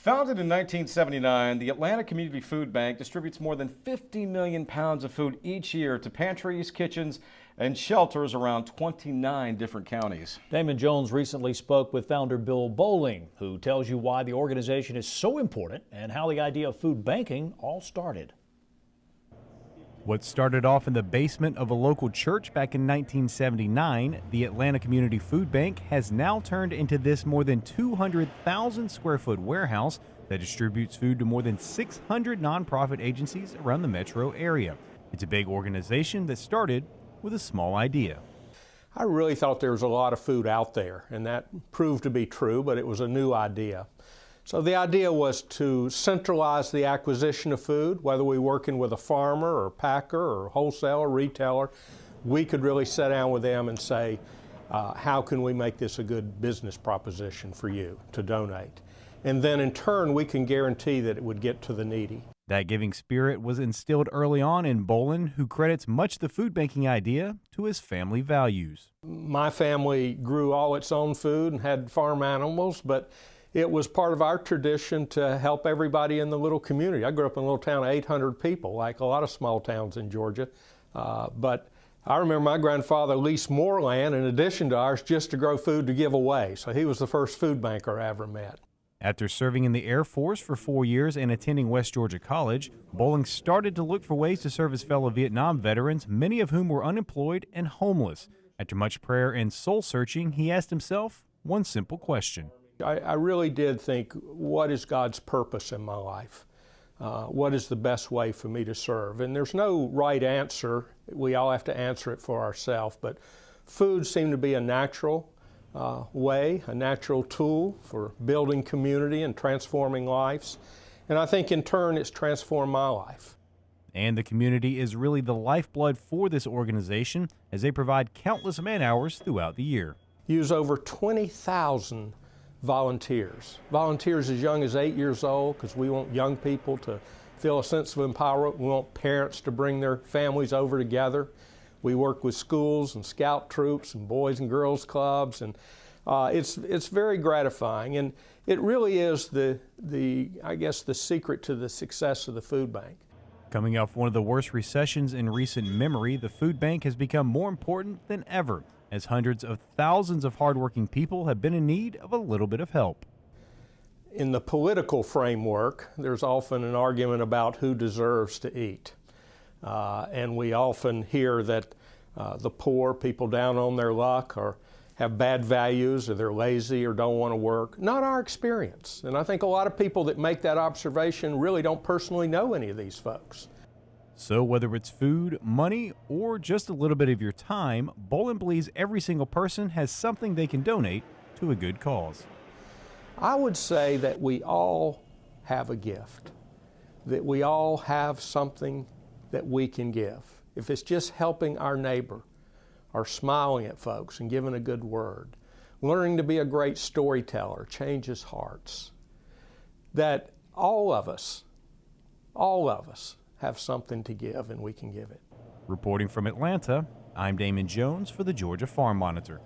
Founded in 1979, the Atlanta Community Food Bank distributes more than 50 million pounds of food each year to pantries, kitchens, and shelters around 29 different counties. Damon Jones recently spoke with founder Bill Bolling, who tells you why the organization is so important and how the idea of food banking all started. What started off in the basement of a local church back in 1979, the Atlanta Community Food Bank has now turned into this more than 200,000 square foot warehouse that distributes food to more than 600 nonprofit agencies around the metro area. It's a big organization that started with a small idea. I really thought there was a lot of food out there, and that proved to be true, but it was a new idea. So the idea was to centralize the acquisition of food, whether we're working with a farmer or packer or wholesaler, retailer. We could really sit down with them and say, how can we make this a good business proposition for you to donate? And then in turn, we can guarantee that it would get to the needy. That giving spirit was instilled early on in Bolling, who credits much of the food banking idea to his family values. My family grew all its own food and had farm animals, but it was part of our tradition to help everybody in the little community. I grew up in a little town of 800 people, like a lot of small towns in Georgia. But I remember my grandfather leased more land in addition to ours just to grow food to give away. So he was the first food banker I ever met. After serving in the Air Force for 4 years and attending West Georgia College, Bolling started to look for ways to serve his fellow Vietnam veterans, many of whom were unemployed and homeless. After much prayer and soul searching, he asked himself one simple question. I really did think, what is God's purpose in my life? What is the best way for me to serve? And there's no right answer. We all have to answer it for ourselves, but food seemed to be a natural way, a natural tool for building community and transforming lives. And I think in turn it's transformed my life. And the community is really the lifeblood for this organization as they provide countless man-hours throughout the year. Use over 20,000 volunteers as young as 8 years old, because we want young people to feel a sense of empowerment. We want parents to bring their families over together. We work with schools and scout troops and boys and girls clubs, and it's very gratifying. And it really is I guess the secret to the success of the food bank. Coming off one of the worst recessions in recent memory, the food bank has become more important than ever, as hundreds of thousands of hardworking people have been in need of a little bit of help. In the political framework, there's often an argument about who deserves to eat. And we often hear that the poor, people down on their luck, or have bad values, or they're lazy or don't want to work. Not our experience. And I think a lot of people that make that observation really don't personally know any of these folks. So whether it's food, money, or just a little bit of your time, Bolling believes every single person has something they can donate to a good cause. I would say that we all have a gift, that we all have something that we can give. If it's just helping our neighbor, or smiling at folks and giving a good word, learning to be a great storyteller, changes hearts, that all of us have something to give, and we can give it. Reporting from Atlanta, I'm Damon Jones for the Georgia Farm Monitor.